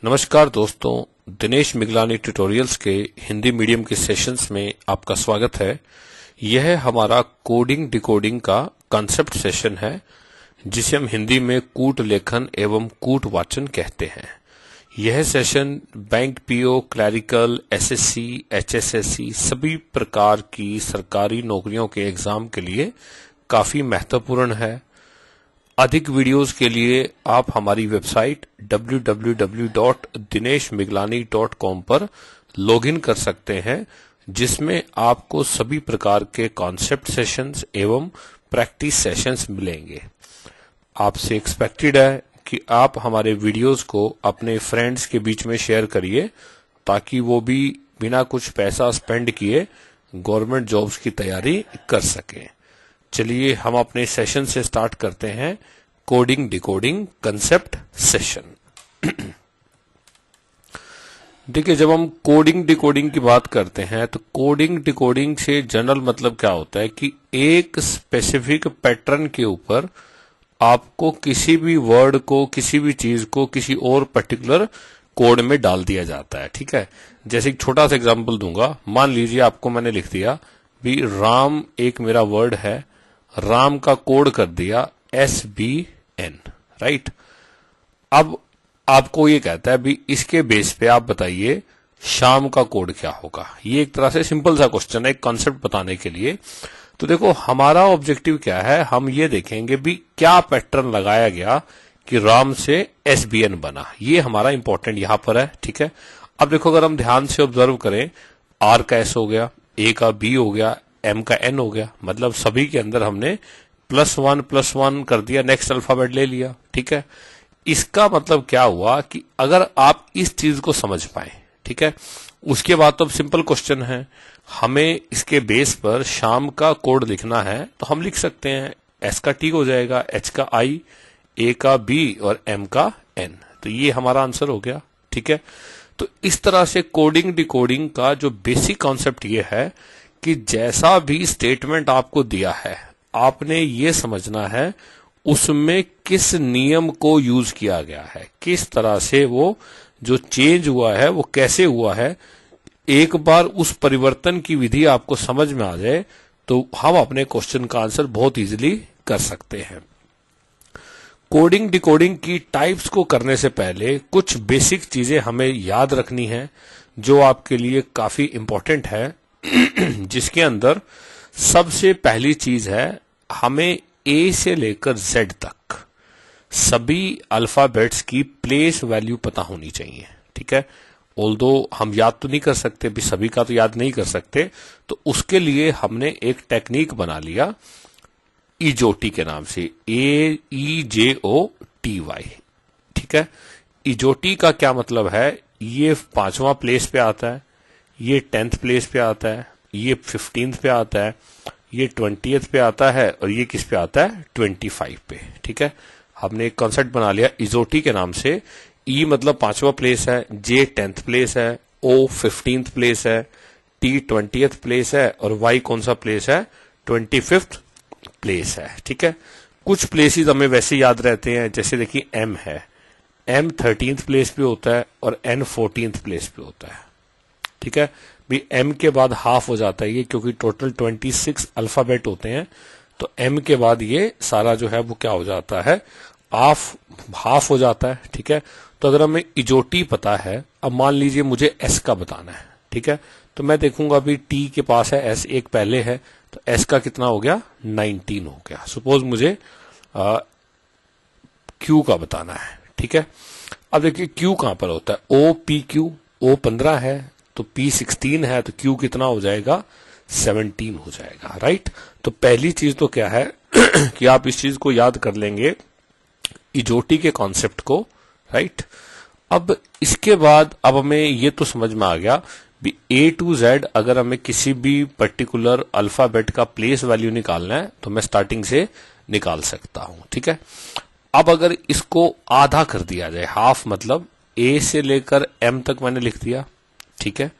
नमस्कार दोस्तों, दिनेश मिगलानी ट्यूटोरियल्स के हिंदी मीडियम के सेशंस में आपका स्वागत है। यह हमारा कोडिंग डिकोडिंग का कॉन्सेप्ट सेशन है, जिसे हम हिंदी में कूट लेखन एवं कूट वाचन कहते हैं। यह session bank PO, clerical, SSC, HSSC सभी प्रकार की सरकारी नौकरियों के एग्जाम के लिए काफी महत्वपूर्ण है। अधिक वीडियोस के लिए आप हमारी वेबसाइट www.dineshmiglani.com पर लॉगिन कर सकते हैं, जिसमें आपको सभी प्रकार के कॉन्सेप्ट सेशंस एवं प्रैक्टिस सेशंस मिलेंगे। आपसे एक्सपेक्टेड है कि आप हमारे वीडियोस को अपने फ्रेंड्स के बीच में शेयर करिए, ताकि वो भी बिना कुछ पैसा स्पेंड किए गवर्नमेंट जॉब्स की तैयारी कर सकें। चलिए हम अपने सेशन से स्टार्ट करते हैं, कोडिंग डिकोडिंग कंसेप्ट सेशन। देखिए, जब हम कोडिंग डिकोडिंग की बात करते हैं तो कोडिंग डिकोडिंग से जनरल मतलब क्या होता है कि एक स्पेसिफिक पैटर्न के ऊपर आपको किसी भी वर्ड को, किसी भी चीज को किसी और पर्टिकुलर कोड में डाल दिया जाता है। ठीक है, जैसे एक छोटा सा एग्जांपल दूंगा। मान लीजिए आपको मैंने लिख दिया भी राम एक मेरा वर्ड है, राम का कोड कर दिया SBN, राइट। अब आपको ये कहता है भी इसके बेस पे आप बताइए शाम का कोड क्या होगा। ये एक तरह से सिंपल सा क्वेश्चन है, एक कॉन्सेप्ट बताने के लिए। तो देखो, हमारा ऑब्जेक्टिव क्या है, हम ये देखेंगे भी क्या पैटर्न लगाया गया कि राम से SBN बना। ये हमारा इंपॉर्टेंट यहां पर है। ठीक है, अब देखो, अगर हम ध्यान से ऑब्जर्व करें, R का S हो गया, A का B हो गया, M का N हो गया, मतलब सभी के अंदर हमने +1 कर दिया, नेक्स्ट अल्फाबेट ले लिया। ठीक है, इसका मतलब क्या हुआ कि अगर आप इस चीज को समझ पाए, ठीक है, उसके बाद तो अब सिंपल क्वेश्चन है, हमें इसके बेस पर शाम का कोड लिखना है तो हम लिख सकते हैं। S का T हो जाएगा, H का I, A का B और M का N। तो ये हमारा आंसर हो गया। ठीक है, तो इस तरह से कोडिंग डिकोडिंग का जो बेसिक कॉन्सेप्ट ये है कि जैसा भी स्टेटमेंट आपको दिया है, आपने ये समझना है उसमें किस नियम को यूज किया गया है, किस तरह से वो जो चेंज हुआ है वो कैसे हुआ है। एक बार उस परिवर्तन की विधि आपको समझ में आ जाए तो हम अपने क्वेश्चन का आंसर बहुत इजीली कर सकते हैं। कोडिंग डिकोडिंग की टाइप्स को करने से पहले कुछ बेसिक चीजें हमें याद रखनी है, जो आपके लिए काफी इंपॉर्टेंट है। जिसके अंदर सबसे पहली चीज है, हमें A से लेकर Z तक सभी अल्फाबेट्स की प्लेस वैल्यू पता होनी चाहिए। ठीक है, ऑल्दो हम याद तो नहीं कर सकते, भी सभी का तो याद नहीं कर सकते, तो उसके लिए हमने एक टेक्निक बना लिया इजोटी के नाम से, AEJOTY। ठीक है, इजोटी का क्या मतलब है, ये 5वां प्लेस पे आता है, ये 10th प्लेस पे आता है, ये 15th पे आता है, ये 20th पे आता है और ये किस पे आता है, 25 पे। ठीक है, हमने एक कॉन्सेप्ट बना लिया इजोटी के नाम से। E मतलब 5वां प्लेस है, J 10th प्लेस है, O 15th प्लेस है, T 20th प्लेस है और Y कौन सा प्लेस है, 25th प्लेस है। ठीक है, कुछ प्लेसेस हमें वैसे याद रहते हैं, जैसे देखिए M है, M 13th प्लेस पे होता है और N 14th प्लेस पे होता है। ठीक है, भी M के बाद हाफ हो जाता है ये, क्योंकि टोटल 26 अल्फाबेट होते हैं, तो M के बाद ये सारा जो है वो क्या हो जाता है, हाफ हो जाता है। ठीक है, तो अगर हमें इजोटी पता है, अब मान लीजिए मुझे S का बताना है। ठीक है, तो मैं देखूंगा अभी T के पास है S, एक पहले है, तो S का कितना हो गया, 19 हो गया। सपोज मुझे Q का बताना है। ठीक है, अब देखिए Q कहां पर होता है, OPQ, O 15 है तो P 16 है, तो Q कितना हो जाएगा, 17 हो जाएगा। राइट, तो पहली चीज तो क्या है कि आप इस चीज को याद कर लेंगे, इजोटी के कॉन्सेप्ट को। राइट, अब इसके बाद अब हमें ये तो समझ में आ गया भी A to Z अगर हमें किसी भी पर्टिकुलर अल्फाबेट का प्लेस वैल्यू निकालना है तो मैं स्टार्टिंग से निकाल सकता हूं। ठीक है, अब अगर इसको आधा कर दिया जाए, हाफ मतलब A से लेकर M तक मैंने लिख दिया। ठीक है,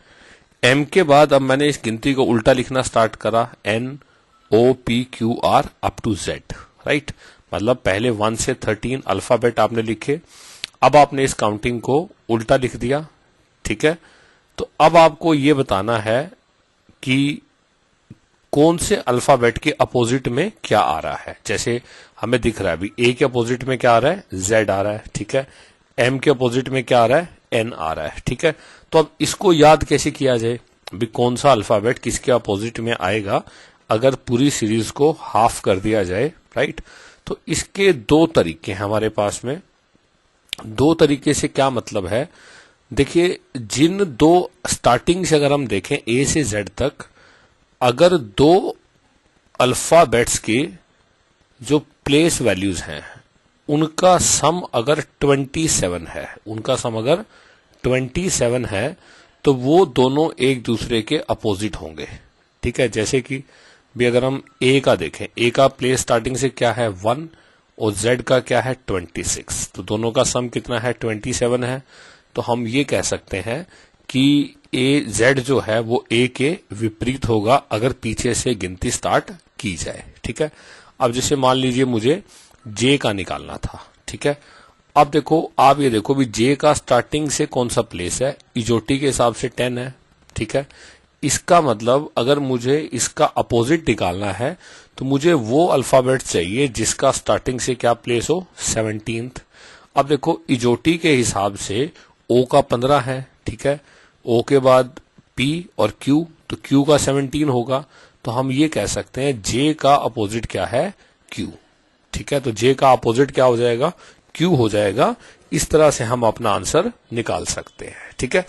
M के बाद अब मैंने इस गिनती को उल्टा लिखना स्टार्ट करा, NOPQR up to Z। Right, मतलब पहले 1 से 13 अल्फाबेट आपने लिखे, अब आपने इस काउंटिंग को उल्टा लिख दिया, ठीक है। तो अब आपको ये बताना है कि कौन से अल्फाबेट के अपोजिट में क्या आ रहा है। जैसे हमें दिख रहा है अभी ए के अपोजिट में क्या आ रहा है, जेड आ रहा है, ठीक है। एम के अपोजिट में क्या आ रहा है, एन आ रहा है, ठीक है। तो अब इसको याद कैसे किया जाए, अभी कौन सा अल्फाबेट किसके अपोजिट में आएगा अगर पूरी सीरीज को हाफ कर दिया जाए, राइट। तो इसके दो तरीके हैं हमारे पास में। दो तरीके से क्या मतलब है, देखिए जिन दो स्टार्टिंग से अगर हम देखें ए से जेड तक, अगर दो अल्फाबेट्स के जो प्लेस वैल्यूज हैं उनका सम अगर 27 है, उनका सम अगर 27 है, तो वो दोनों एक दूसरे के अपोजिट होंगे, ठीक है। जैसे कि भी अगर हम ए का देखें, ए का प्लेस स्टार्टिंग से क्या है 1 और जेड का क्या है 26, तो दोनों का सम कितना है 27 है। तो हम ये कह सकते हैं कि ए जेड जो है वो ए के विपरीत होगा अगर पीछे से गिनती स्टार्ट की जाए, ठीक है। अब जैसे मान लीजिए मुझे जे का निकालना था, ठीक है। अब देखो आप ये देखो भी जे का स्टार्टिंग से कौन सा प्लेस है, इजोटी के हिसाब से 10 है, ठीक है। इसका मतलब अगर मुझे इसका अपोजिट निकालना है तो मुझे वो अल्फाबेट चाहिए जिसका स्टार्टिंग से क्या प्लेस हो 17th। अब देखो इजोटी के हिसाब से ओ का 15 है, ठीक है। ओ के बाद पी और क्यू, तो क्यू का 17 होगा। तो हम ये कह सकते हैं जे का अपोजिट क्या है क्यू, ठीक है। तो जे का अपोजिट क्या हो जाएगा, क्यू हो जाएगा। इस तरह से हम अपना आंसर निकाल सकते हैं, ठीक है।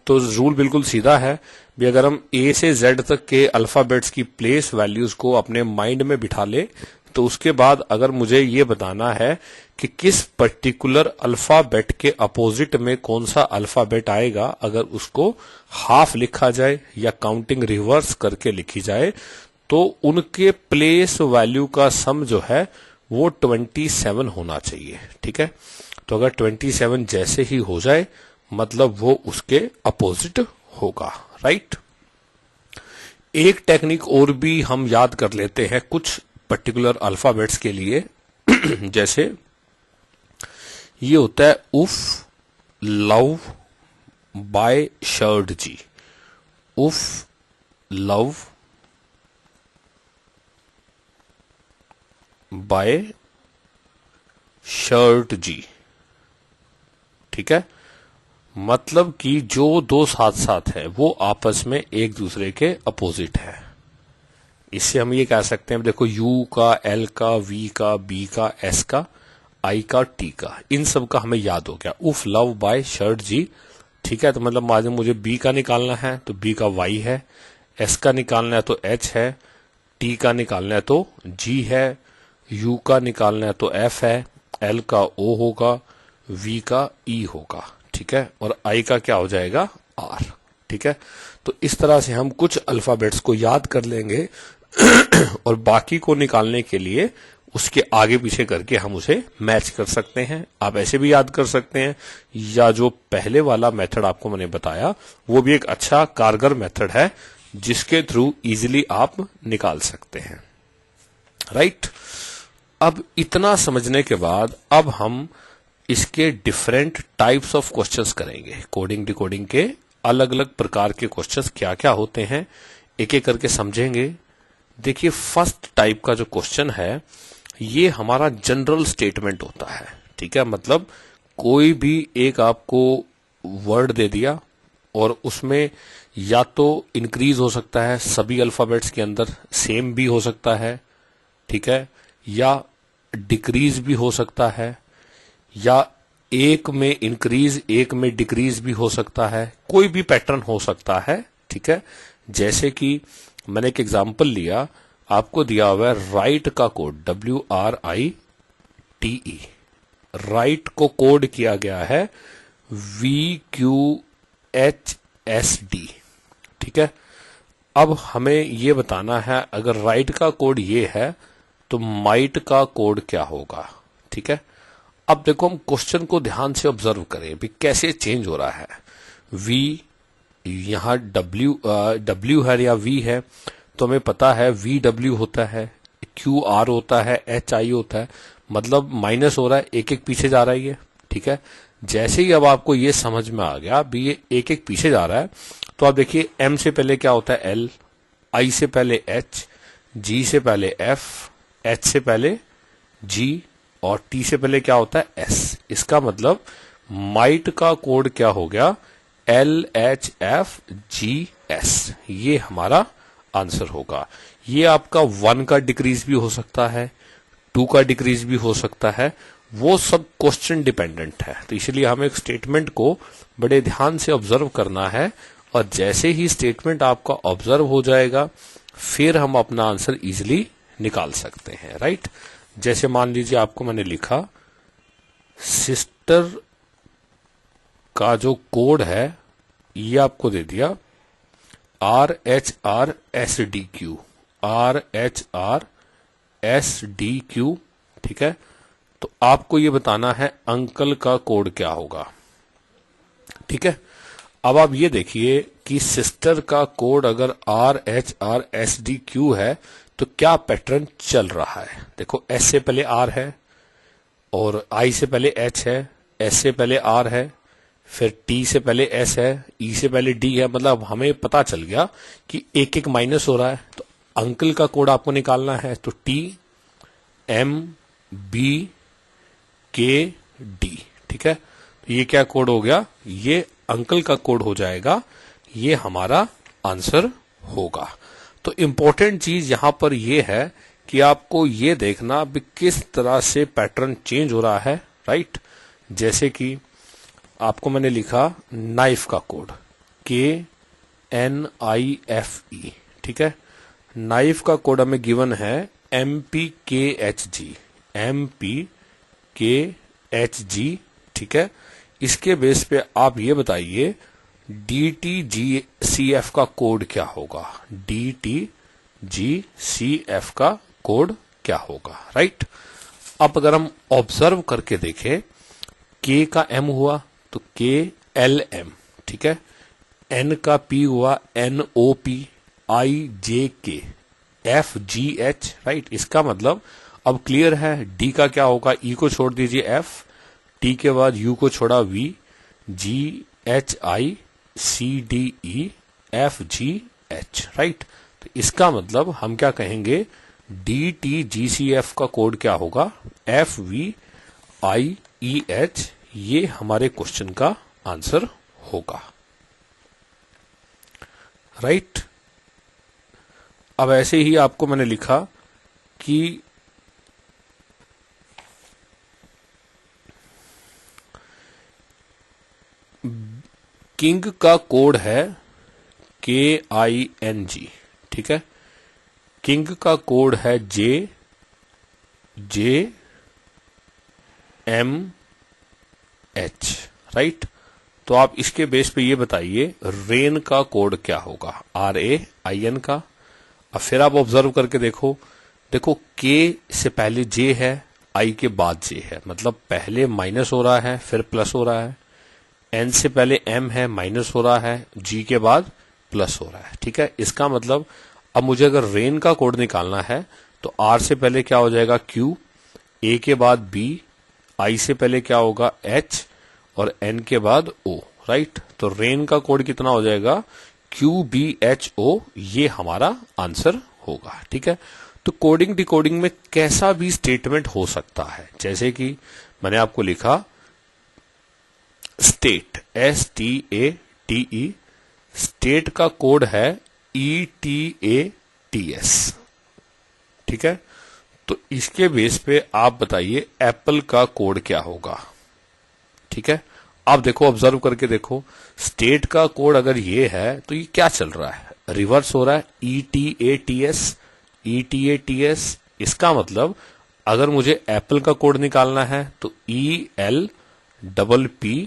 तो रूल बिल्कुल सीधा है भी, अगर हम ए से जेड तक के अल्फाबेट्स की प्लेस वैल्यूज को अपने माइंड में बिठा ले, तो उसके बाद अगर मुझे ये बताना है कि किस पर्टिकुलर अल्फाबेट के अपोजिट में कौन सा अल्फाबेट आएगा, अगर उसको हाफ लिखा जाए या काउंटिंग रिवर्स करके लिखी जाए, तो उनके प्लेस वैल्यू का सम जो है वो 27 होना चाहिए, ठीक है। तो अगर 27 जैसे ही हो जाए मतलब वो उसके अपोजिट होगा, राइट। एक टेक्निक और भी हम याद कर लेते हैं कुछ पर्टिकुलर अल्फाबेट्स के लिए। जैसे ये होता है उफ लव बाय शर्ट जी, उफ लव बाय शर्ट जी, ठीक है। मतलब कि जो दो साथ साथ है वो आपस में एक दूसरे के अपोजिट है। इससे हम ये कह सकते हैं, देखो यू का, एल का, वी का, बी का, एस का, आई का, टी का, इन सब का हमें याद हो गया उफ लव बाय शर्ट जी, ठीक है। तो मतलब मान मुझे बी का निकालना है तो बी का वाई है, एस का निकालना है तो एच है, टी का निकालना है तो जी है, यू का निकालना है तो एफ है, एल का ओ होगा, वी का ई होगा, ठीक है। और आई का क्या हो जाएगा आर, ठीक है। तो इस तरह से हम कुछ अल्फाबेट्स को याद कर लेंगे और बाकी को निकालने के लिए उसके आगे पीछे करके हम उसे मैच कर सकते हैं। आप ऐसे भी याद कर सकते हैं, या जो पहले वाला मेथड आपको मैंने बताया वो भी एक अच्छा कारगर मेथड है जिसके थ्रू इजीली आप निकाल सकते हैं, राइट। अब इतना समझने के बाद अब हम इसके डिफरेंट टाइप्स ऑफ क्वेश्चंस करेंगे। कोडिंग डिकोडिंग के अलग अलग प्रकार के क्वेश्चंस क्या क्या होते हैं एक एक करके समझेंगे। देखिए फर्स्ट टाइप का जो क्वेश्चन है ये हमारा जनरल स्टेटमेंट होता है, ठीक है। मतलब कोई भी एक आपको वर्ड दे दिया और उसमें या तो इंक्रीज हो सकता है सभी अल्फाबेट्स के अंदर, सेम भी हो सकता है, ठीक है, या डिक्रीज भी हो सकता है, या एक में इंक्रीज एक में डिक्रीज भी हो सकता है, कोई भी पैटर्न हो सकता है, ठीक है। जैसे कि मैंने एक एग्जांपल लिया, आपको दिया हुआ है राइट का कोड WRITE, राइट को कोड किया गया है VQHSD, ठीक है। अब हमें ये बताना है अगर राइट का कोड ये है तो माइट का कोड क्या होगा, ठीक है। अब देखो हम क्वेश्चन को ध्यान से ऑब्जर्व करें भी कैसे चेंज हो रहा है। V यहां W है या V है, तो हमें पता है VW होता है, QR होता है, HI होता है, मतलब माइनस हो रहा है, एक एक पीछे जा रहा है ये, ठीक है। जैसे ही अब आपको ये समझ में आ गया, अभी ये एक एक पीछे जा रहा है, तो आप देखिए एम से पहले क्या होता है एल, आई से पहले एच, जी से पहले एफ, एच से पहले जी और टी से पहले क्या होता है एस। इसका मतलब माइट का कोड क्या हो गया, L H F G S. ये हमारा आंसर होगा। ये आपका 1 का डिक्रीज भी हो सकता है, 2 का डिक्रीज भी हो सकता है, वो सब क्वेश्चन डिपेंडेंट है। तो इसलिए हमें एक स्टेटमेंट को बड़े ध्यान से ऑब्जर्व करना है, और जैसे ही स्टेटमेंट आपका ऑब्जर्व हो जाएगा फिर हम अपना आंसर इजिली निकाल सकते हैं, राइट। जैसे मान लीजिए आपको मैंने लिखा सिस्टर का जो कोड है ये आपको दे दिया RHRSDQ, RHRSDQ, ठीक है। तो आपको ये बताना है अंकल का कोड क्या होगा, ठीक है। अब आप ये देखिए कि सिस्टर का कोड अगर RHRSDQ है तो क्या पैटर्न चल रहा है। देखो एस से पहले आर है, और आई से पहले एच है, एस से पहले आर है, फिर टी से पहले एस है, ई से पहले डी है। मतलब हमें पता चल गया कि एक एक माइनस हो रहा है। तो अंकल का कोड आपको निकालना है, तो टी एम बी के डी, ठीक है। तो ये क्या कोड हो गया, ये अंकल का कोड हो जाएगा, ये हमारा आंसर होगा। तो इंपॉर्टेंट चीज यहां पर ये है कि आपको ये देखना भी किस तरह से पैटर्न चेंज हो रहा है, राइट। जैसे कि आपको मैंने लिखा नाइफ का कोड KNIFE, ठीक है। नाइफ का कोड हमें गिवन है MPKHG, MPKHG, ठीक है। इसके बेस पे आप ये बताइए DTGCF का कोड क्या होगा, DTGCF का कोड क्या होगा, राइट। अब अगर हम ऑब्जर्व करके देखें, K का M हुआ तो KLM, ठीक है। N का P हुआ NOP, IJK, FGH, राइट। इसका मतलब अब क्लियर है। D का क्या होगा, E को छोड़ दीजिए F, T के बाद U को छोड़ा V, GHICDE, FGH, राइट। तो इसका मतलब हम क्या कहेंगे, DTGCF का कोड क्या होगा, FVIEH। ये हमारे क्वेश्चन का आंसर होगा, राइट। अब ऐसे ही आपको मैंने लिखा कि किंग का कोड है KING, ठीक है। किंग का कोड है JJMH, राइट। तो आप इसके बेस पे ये बताइए रेन का कोड क्या होगा, RAIN का। अब फिर आप ऑब्जर्व करके देखो, K से पहले J है, I के बाद J है, मतलब पहले माइनस हो रहा है फिर प्लस हो रहा है। N से पहले M है, माइनस हो रहा है, G के बाद प्लस हो रहा है, ठीक है। इसका मतलब अब मुझे अगर रेन का कोड निकालना है तो R से पहले क्या हो जाएगा Q, A के बाद B, I से पहले क्या होगा H और N के बाद O, राइट। तो रेन का कोड कितना हो जाएगा, QBHO। ये हमारा आंसर होगा, ठीक है। तो कोडिंग डिकोडिंग में कैसा भी स्टेटमेंट हो सकता है, जैसे कि मैंने आपको लिखा स्टेट, STATE, स्टेट का कोड है ETATS, ठीक है। तो इसके बेस पे आप बताइए एप्पल का कोड क्या होगा, ठीक है। आप देखो, ऑब्जर्व करके देखो, स्टेट का कोड अगर ये है तो ये क्या चल रहा है, रिवर्स हो रहा है, ETATS। इसका मतलब अगर मुझे एप्पल का कोड निकालना है तो ELPPA,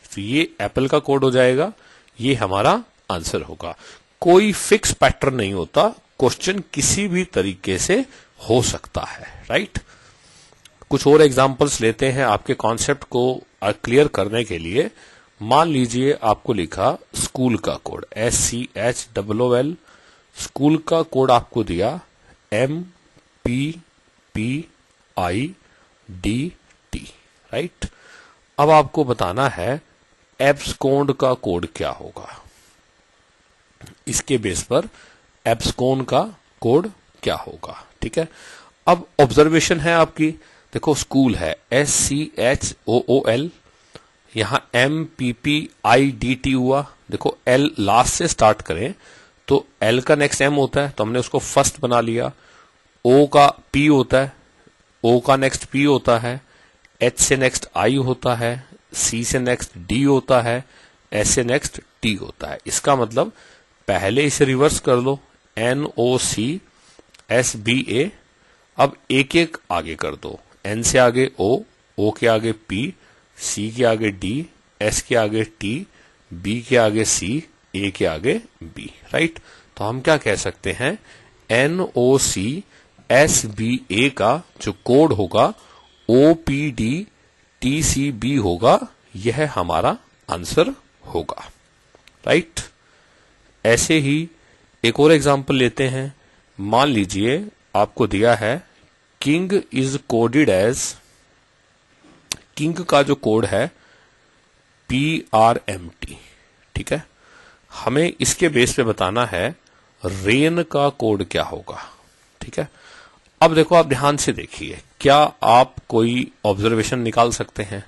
तो ये एप्पल का कोड हो जाएगा, ये हमारा आंसर होगा। कोई फिक्स पैटर्न नहीं होता, क्वेश्चन किसी भी तरीके से हो सकता है, राइट। कुछ और एग्जांपल्स लेते हैं आपके कॉन्सेप्ट को क्लियर करने के लिए। मान लीजिए आपको लिखा स्कूल का कोड, SCHOOL, स्कूल का कोड आपको दिया MPPIDT, राइट। अब आपको बताना है एब्सकॉन्ड का कोड क्या होगा। इसके बेस पर एब्सकॉन्ड का कोड क्या होगा, ठीक है। अब ऑब्जर्वेशन है आपकी, देखो स्कूल है SCHOOL, यहां MPPIDT हुआ। देखो L लास्ट से स्टार्ट करें तो L का नेक्स्ट M होता है, तो हमने उसको फर्स्ट बना लिया। O का P होता है, O का नेक्स्ट P होता है, H से नेक्स्ट I होता है, C से नेक्स्ट D होता है, S से नेक्स्ट T होता है। इसका मतलब पहले इसे रिवर्स कर लो, NOCSBA। अब एक एक आगे कर दो, N से आगे O के आगे P, C के आगे D, S के आगे T, B के आगे C, A के आगे B, राइट। तो हम क्या कह सकते हैं, NOCSBA का जो कोड होगा OPDTCB होगा, यह हमारा आंसर होगा, राइट। ऐसे ही एक और एग्जांपल लेते हैं। मान लीजिए आपको दिया है king is coded as, king का जो कोड है PRMT, ठीक है। हमें इसके बेस पे बताना है रेन का कोड क्या होगा, ठीक है। अब देखो आप ध्यान से देखिए, क्या आप कोई ऑब्जर्वेशन निकाल सकते हैं?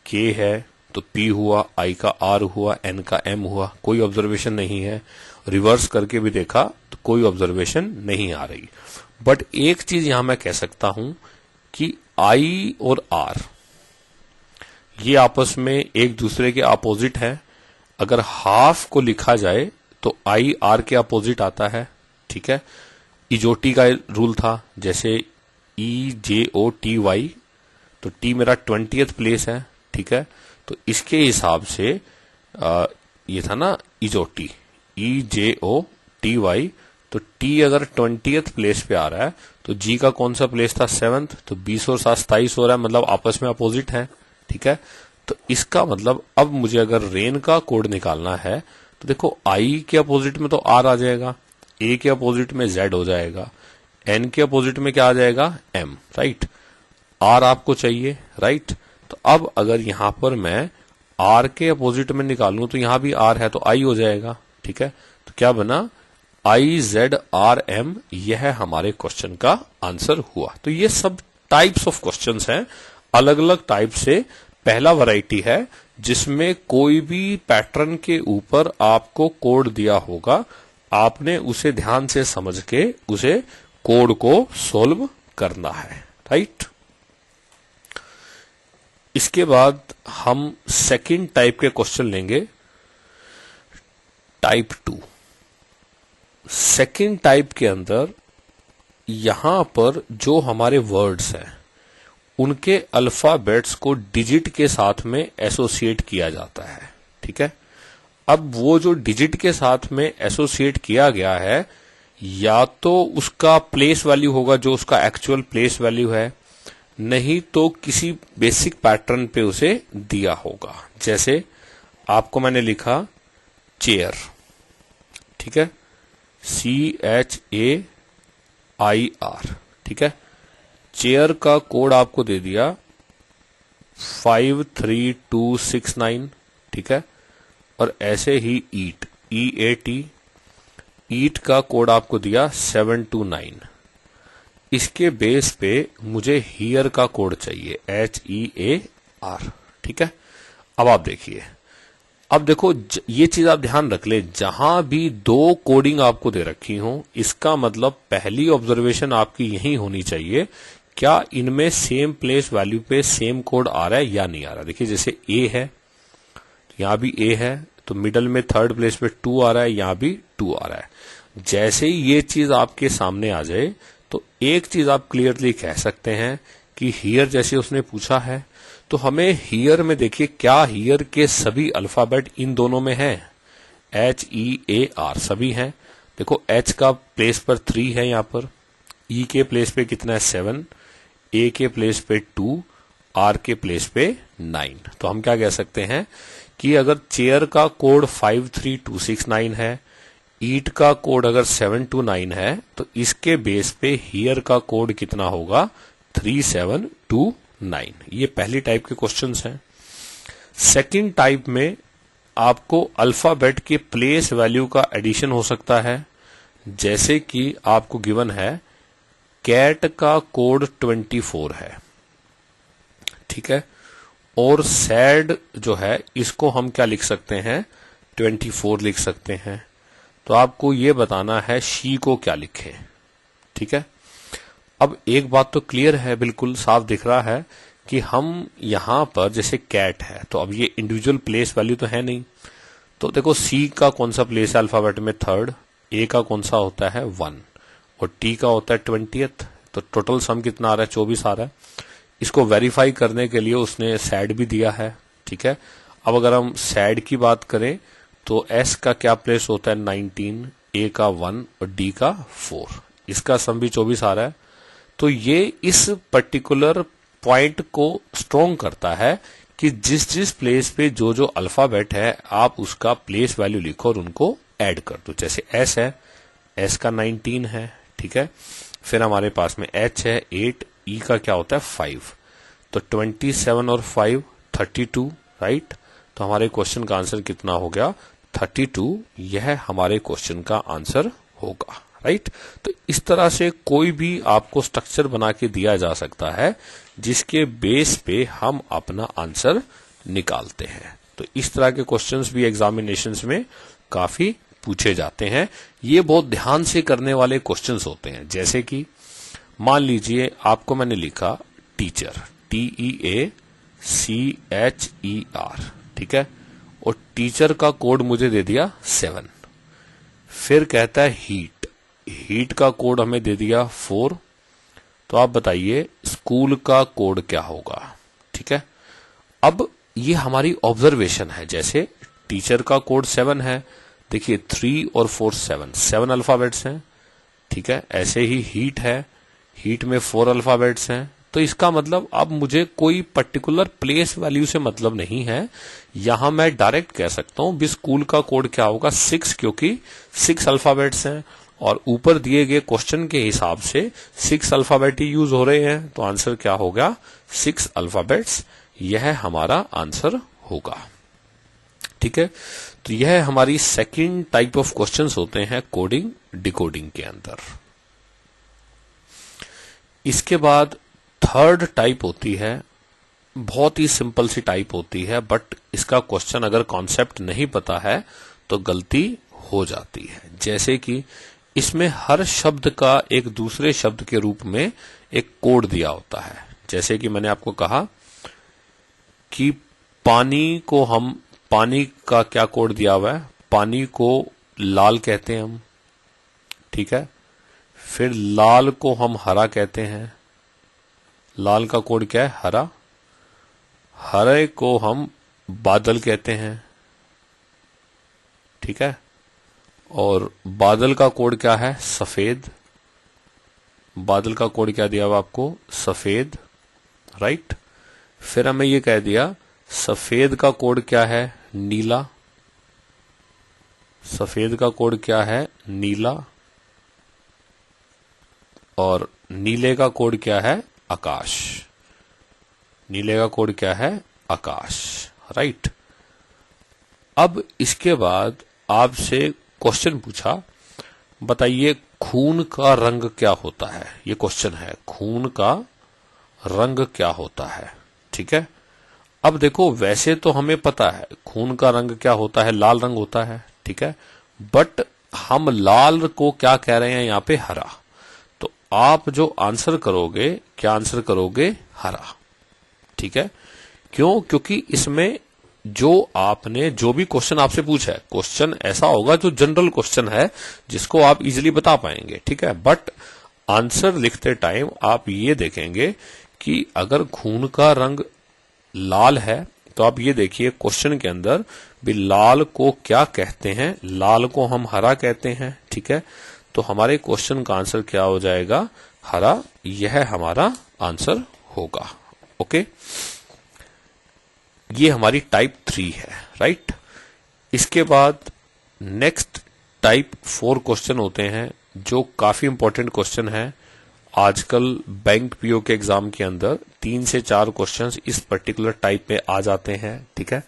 K है तो P हुआ, I का R हुआ, N का M हुआ, कोई ऑब्जर्वेशन नहीं है। रिवर्स करके भी देखा तो कोई ऑब्जर्वेशन नहीं आ रही। बट एक चीज यहां मैं कह सकता हूं कि I और R ये आपस में एक दूसरे के अपोजिट है। अगर हाफ को लिखा जाए तो I R के अपोजिट आता है, ठीक है। इजोटी का रूल था, जैसे EJOTY, तो T मेरा 20th प्लेस है, ठीक है। तो इसके हिसाब से ये था ना इजोटी, EJOTY, तो T अगर 20th प्लेस पे आ रहा है तो G का कौन सा प्लेस था, 7th, तो 20 और 7 27 हो रहा है, मतलब आपस में अपोजिट है, ठीक है। तो इसका मतलब अब मुझे अगर रेन का कोड निकालना है तो देखो I के अपोजिट में तो R आ जाएगा, A के अपोजिट में Z हो जाएगा, N के अपोजिट में क्या आ जाएगा, M, राइट। R आपको चाहिए, राइट। तो अब अगर यहां पर मैं R के अपोजिट में निकालूं तो यहां भी R है तो I हो जाएगा, ठीक है। तो क्या बना, IZRM, यह हमारे क्वेश्चन का आंसर हुआ। तो ये सब टाइप्स ऑफ क्वेश्चंस हैं, अलग अलग टाइप से। पहला वैरायटी है जिसमें कोई भी पैटर्न के ऊपर आपको कोड दिया होगा, आपने उसे ध्यान से समझ के उसे कोड को सॉल्व करना है, राइट। इसके बाद हम सेकंड टाइप के क्वेश्चन लेंगे, टाइप 2। सेकंड टाइप के अंदर यहां पर जो हमारे वर्ड्स हैं उनके अल्फाबेट्स को डिजिट के साथ में एसोसिएट किया जाता है, ठीक है। अब वो जो डिजिट के साथ में एसोसिएट किया गया है, या तो उसका प्लेस वैल्यू होगा जो उसका एक्चुअल प्लेस वैल्यू है, नहीं तो किसी बेसिक पैटर्न पे उसे दिया होगा। जैसे आपको मैंने लिखा चेयर, ठीक है, CHAIR, ठीक है। चेयर का कोड आपको दे दिया 53269, ठीक है। और ऐसे ही ईट, EAT, ईट का कोड आपको दिया 729। इसके बेस पे मुझे हियर का कोड चाहिए, HEAR, ठीक है। अब आप देखिए, अब देखो ये चीज आप ध्यान रख ले, जहां भी दो कोडिंग आपको दे रखी हो, इसका मतलब पहली ऑब्जर्वेशन आपकी यही होनी चाहिए, क्या इनमें सेम प्लेस वैल्यू पे सेम कोड आ रहा है या नहीं आ रहा। देखिए जैसे A है, यहां भी A है, तो मिडल में थर्ड प्लेस पे 2 आ रहा है, यहां भी 2 आ रहा है। जैसे ही ये चीज आपके सामने आ जाए तो एक चीज आप क्लियरली कह सकते हैं कि हियर जैसे उसने पूछा है, तो हमें हियर में देखिए क्या हियर के सभी अल्फाबेट इन दोनों में हैं, HEAR सभी हैं। देखो H का प्लेस पर 3 है, यहां पर E के प्लेस पे कितना है 7, A के प्लेस पे 2, R के प्लेस पे 9। तो हम क्या कह सकते हैं कि अगर चेयर का कोड 53269 है, ईट का कोड अगर 729 है, तो इसके बेस पे हियर का कोड कितना होगा, 3729। ये पहली टाइप के क्वेश्चंस हैं। सेकंड टाइप में आपको अल्फाबेट के प्लेस वैल्यू का एडिशन हो सकता है, जैसे कि आपको गिवन है कैट का कोड 24 है, ठीक है, और सैड जो है इसको हम क्या लिख सकते हैं, 24 लिख सकते हैं। तो आपको ये बताना है शी को क्या लिखें, ठीक है। अब एक बात तो क्लियर है, बिल्कुल साफ दिख रहा है कि हम यहां पर जैसे कैट है तो अब ये इंडिविजुअल प्लेस वैल्यू तो है नहीं, तो देखो सी का कौन सा प्लेस है अल्फाबेट में, थर्ड, ए का कौन सा होता है 1 और टी का होता है 20th, तो टोटल सम कितना आ रहा है 24 आ रहा है। इसको वेरीफाई करने के लिए उसने सैड भी दिया है, ठीक है। अब अगर हम सैड की बात करें तो एस का क्या प्लेस होता है 19, ए का 1 और डी का 4, इसका सम भी 24 आ रहा है। तो ये इस पर्टिकुलर पॉइंट को स्ट्रोंग करता है कि जिस जिस प्लेस पे जो जो अल्फाबेट है आप उसका प्लेस वैल्यू लिखो और उनको ऐड कर दो। जैसे एस है, एस का 19 है, ठीक है, फिर हमारे पास में एच है 8, ई का क्या होता है 5, तो 27 और 5 32, राइट। तो हमारे क्वेश्चन का आंसर कितना हो गया 32, यह हमारे क्वेश्चन का आंसर होगा, राइट। तो इस तरह से कोई भी आपको स्ट्रक्चर बना के दिया जा सकता है जिसके बेस पे हम अपना आंसर निकालते हैं। तो इस तरह के क्वेश्चंस भी एग्जामिनेशंस में काफी पूछे जाते हैं। ये बहुत ध्यान से करने वाले क्वेश्चंस होते हैं। जैसे कि मान लीजिए आपको मैंने लिखा टीचर, TEACHER, ठीक है, और टीचर का कोड मुझे दे दिया 7, फिर कहता है हीट, हीट का कोड हमें दे दिया 4, तो आप बताइए स्कूल का कोड क्या होगा, ठीक है। अब ये हमारी ऑब्जर्वेशन है, जैसे टीचर का कोड 7 है, देखिए 3 और 4 7 अल्फाबेट्स हैं, ठीक है। ऐसे ही हीट है, हीट में 4 अल्फाबेट्स हैं, तो इसका मतलब अब मुझे कोई पर्टिकुलर प्लेस वैल्यू से मतलब नहीं है, यहां मैं डायरेक्ट कह सकता हूं भी स्कूल का कोड क्या होगा 6, क्योंकि 6 अल्फाबेट्स हैं और ऊपर दिए गए क्वेश्चन के हिसाब से 6 अल्फाबेट ही यूज हो रहे हैं, तो आंसर क्या होगा 6 अल्फाबेट्स, यह हमारा आंसर होगा, ठीक है। तो यह हमारी सेकंड टाइप ऑफ क्वेश्चंस होते हैं कोडिंग डिकोडिंग के अंदर। इसके बाद थर्ड टाइप होती है, बहुत ही सिंपल सी टाइप होती है, बट इसका क्वेश्चन अगर कॉन्सेप्ट नहीं पता है तो गलती हो जाती है। जैसे कि इसमें हर शब्द का एक दूसरे शब्द के रूप में एक कोड दिया होता है। जैसे कि मैंने आपको कहा कि पानी को हम, पानी का क्या कोड दिया हुआ है, पानी को लाल कहते हैं हम, ठीक है। फिर लाल को हम हरा कहते हैं, लाल का कोड क्या है हरा, हरे को हम बादल कहते हैं, ठीक है, और बादल का कोड क्या है सफेद, बादल का कोड क्या दिया हुआ आपको सफेद, राइट। फिर हमें ये कह दिया सफेद का कोड क्या है नीला, सफेद का कोड क्या है नीला, और नीले का कोड क्या है आकाश, नीले का कोड क्या है आकाश, राइट। अब इसके बाद आपसे क्वेश्चन पूछा, बताइए खून का रंग क्या होता है, ये क्वेश्चन है खून का रंग क्या होता है, ठीक है। अब देखो वैसे तो हमें पता है खून का रंग क्या होता है, लाल रंग होता है, ठीक है, बट हम लाल को क्या कह रहे हैं यहां पे हरा, तो आप जो आंसर करोगे क्या आंसर करोगे हरा, ठीक है। क्यों, क्योंकि इसमें जो आपने जो भी क्वेश्चन आपसे पूछा है, क्वेश्चन ऐसा होगा जो जनरल क्वेश्चन है जिसको आप इजीली बता पाएंगे, ठीक है, बट आंसर लिखते टाइम आप ये देखेंगे कि अगर खून का रंग लाल है तो आप ये देखिए क्वेश्चन के अंदर भी लाल को क्या कहते हैं, लाल को हम हरा कहते हैं, ठीक है। तो हमारे क्वेश्चन का आंसर क्या हो जाएगा हरा, यह हमारा आंसर होगा, ओके। ये हमारी टाइप 3 है, राइट। इसके बाद नेक्स्ट टाइप 4 क्वेश्चन होते हैं जो काफी इंपॉर्टेंट क्वेश्चन है, आजकल बैंक पीओ के एग्जाम के अंदर 3 से 4 क्वेश्चंस इस पर्टिकुलर टाइप में आ जाते हैं। ठीक है,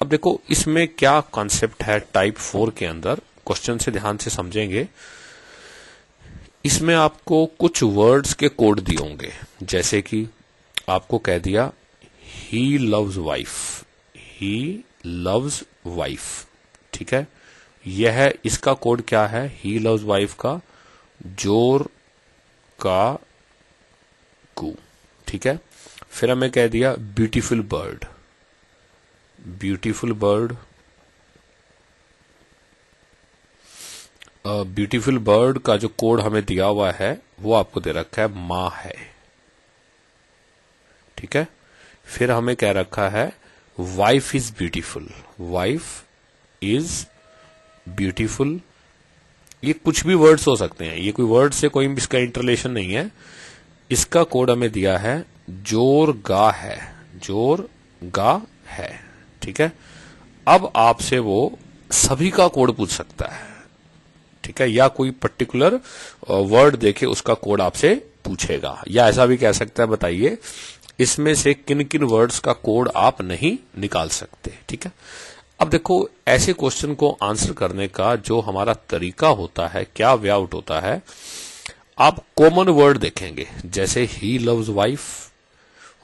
अब देखो इसमें क्या कॉन्सेप्ट है टाइप 4 के अंदर, क्वेश्चन से ध्यान से समझेंगे। इसमें आपको कुछ वर्ड्स के कोड दिए होंगे, जैसे कि आपको कह दिया he loves wife, he loves wife. ठीक है, यह इसका कोड क्या है, ही लव्स वाइफ का जोर का कू। ठीक है, फिर हमें कह दिया beautiful bird, beautiful bird, beautiful bird का जो कोड हमें दिया हुआ है वो आपको दे रखा है माँ है। ठीक है, फिर हमें कह रखा है wife is beautiful, wife is beautiful. ये कुछ भी वर्ड्स हो सकते हैं, ये कोई वर्ड से कोई इसका इंटरलेशन नहीं है। इसका कोड हमें दिया है जोर गा है, जोर गा है। ठीक है, अब आपसे वो सभी का कोड पूछ सकता है। ठीक है, या कोई पर्टिकुलर वर्ड देके उसका कोड आपसे पूछेगा, या ऐसा भी कह सकता है बताइए इसमें से किन किन वर्ड्स का कोड आप नहीं निकाल सकते। ठीक है, अब देखो ऐसे क्वेश्चन को आंसर करने का जो हमारा तरीका होता है, क्या वे आउट होता है, आप कॉमन वर्ड देखेंगे, जैसे he loves wife,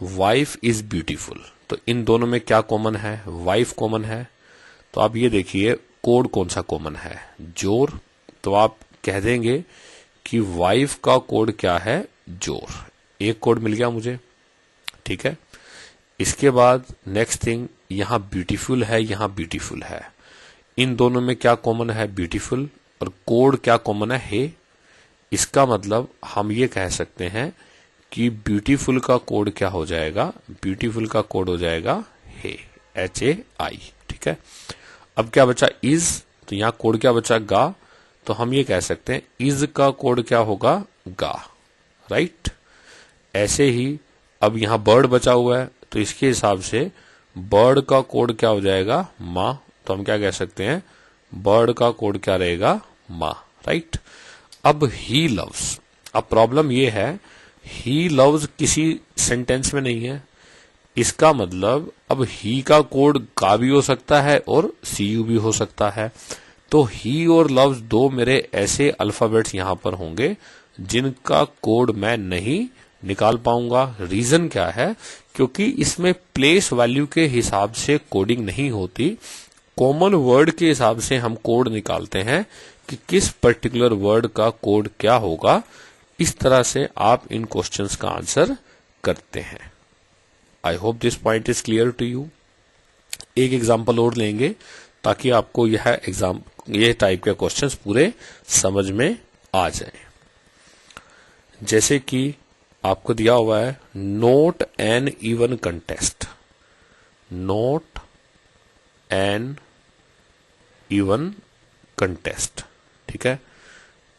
wife is beautiful, तो इन दोनों में क्या कॉमन है, वाइफ कॉमन है। तो आप ये देखिए कोड कौन सा कॉमन है, जोर, तो आप कह देंगे कि वाइफ का कोड क्या है, जोर। एक कोड मिल गया मुझे। ठीक है, इसके बाद नेक्स्ट थिंग, यहां ब्यूटीफुल है, यहां ब्यूटीफुल है, इन दोनों में क्या कॉमन है, ब्यूटीफुल, और कोड क्या कॉमन है, इसका मतलब हम ये कह सकते हैं कि ब्यूटीफुल का कोड क्या हो जाएगा, ब्यूटीफुल का कोड हो जाएगा हे, HAI। ठीक है, अब क्या बचा, इज, तो यहां कोड क्या बचा, गा, तो हम ये कह सकते हैं इज का कोड क्या होगा, गा। राइट, ऐसे ही अब यहां बर्ड बचा हुआ है, तो इसके हिसाब से बर्ड का कोड क्या हो जाएगा, माँ, तो हम क्या कह सकते हैं, बर्ड का कोड क्या रहेगा, माँ। राइट, अब ही लव्स, अब प्रॉब्लम ये है ही लव्स किसी सेंटेंस में नहीं है, इसका मतलब अब ही का कोड का भी हो सकता है और CU भी हो सकता है। तो ही और लव्स दो मेरे ऐसे अल्फाबेट्स यहां पर होंगे जिनका कोड मैं नहीं निकाल पाऊंगा। रीजन क्या है, क्योंकि इसमें प्लेस वैल्यू के हिसाब से कोडिंग नहीं होती, कॉमन वर्ड के हिसाब से हम कोड निकालते हैं कि किस पर्टिकुलर वर्ड का कोड क्या होगा। इस तरह से आप इन क्वेश्चंस का आंसर करते हैं। I hope this point is clear to you. एक एग्जांपल और लेंगे ताकि आपको यह टाइप के क्वेश्चंस पूरे समझ में आ जाए। जैसे कि आपको दिया हुआ है not an even contest, not an even contest. ठीक है,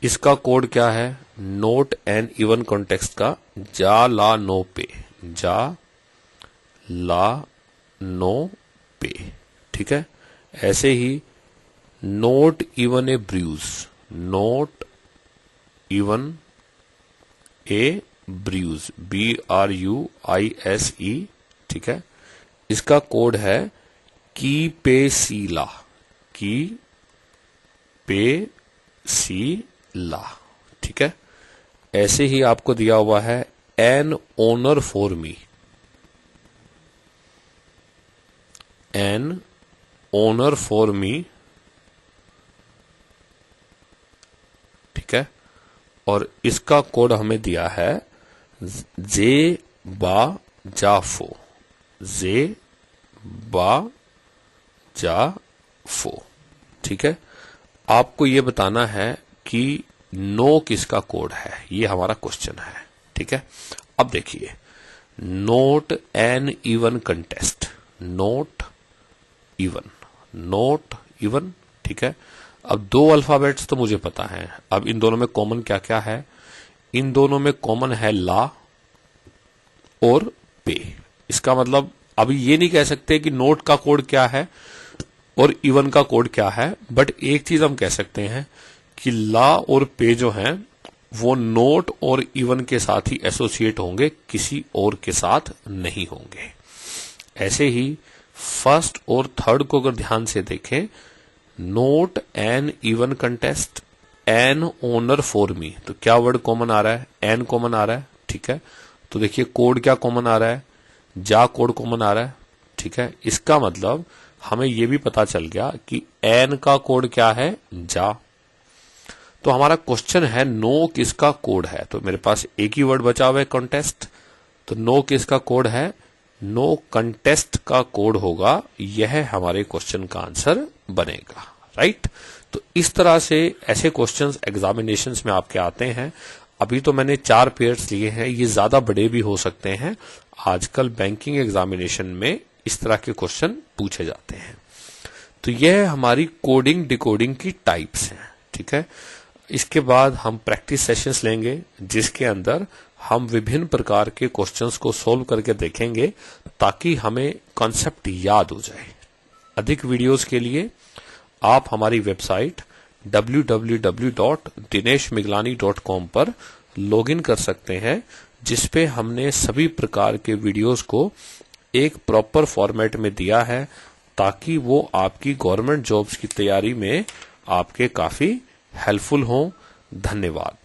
इसका कोड क्या है, नोट एन इवन कंटेस्ट का जा ला नो पे, जा ला नो पे। ठीक है, ऐसे ही not even a bruise, not even a bruise, BRUISE। ठीक है, इसका कोड है की पे सी ला, की पे सी ला। ठीक है, ऐसे ही आपको दिया हुआ है N honour for me, N honour for मी। ठीक है, और इसका कोड हमें दिया है जे बा जाफो, जे बा जाफो। ठीक है, आपको ये बताना है कि नो किसका कोड है, ये हमारा क्वेश्चन है। ठीक है, अब देखिए not an even contest, not even, not even. ठीक है, अब दो अल्फाबेट्स तो मुझे पता है, अब इन दोनों में कॉमन क्या क्या है, इन दोनों में कॉमन है ला और पे। इसका मतलब अभी ये नहीं कह सकते कि नोट का कोड क्या है और इवन का कोड क्या है, बट एक चीज हम कह सकते हैं कि ला और पे जो हैं वो नोट और इवन के साथ ही एसोसिएट होंगे, किसी और के साथ नहीं होंगे। ऐसे ही फर्स्ट और थर्ड को अगर ध्यान से देखें, not an even contest, an honour for me, तो क्या वर्ड कॉमन आ रहा है? एन कॉमन आ रहा है, ठीक है। तो देखिए कोड क्या कॉमन आ रहा है? जा कोड कॉमन आ रहा है, ठीक है। इसका मतलब हमें यह भी पता चल गया कि एन का कोड क्या है? जा। तो हमारा क्वेश्चन है नो किसका कोड है? तो मेरे पास एक ही वर्ड बचा हुआ है कंटेस्ट, तो नो किसका कोड है? नो कंटेस्ट का कोड होगा, यह हमारे क्वेश्चन का आंसर बनेगा, राइट। तो इस तरह से ऐसे क्वेश्चंस एग्जामिनेशंस में आपके आते हैं। अभी तो मैंने 4 पेयर्स लिए हैं, ये ज्यादा बड़े भी हो सकते हैं। आजकल बैंकिंग एग्जामिनेशन में इस तरह के क्वेश्चन पूछे जाते हैं। तो यह हमारी कोडिंग डिकोडिंग की टाइप्स हैं, ठीक है। इसके बाद हम प्रैक्टिस सेशंस लेंगे, जिसके अंदर हम विभिन्न प्रकार के क्वेश्चंस को सोल्व करके देखेंगे, ताकि हमें कॉन्सेप्ट याद हो जाए। अधिक वीडियोस के लिए आप हमारी वेबसाइट www.dineshmiglani.com पर लॉगिन कर सकते हैं, जिसपे हमने सभी प्रकार के वीडियोस को एक प्रॉपर फॉर्मेट में दिया है, ताकि वो आपकी गवर्नमेंट जॉब्स की तैयारी में आपके काफी हेल्पफुल हों। धन्यवाद।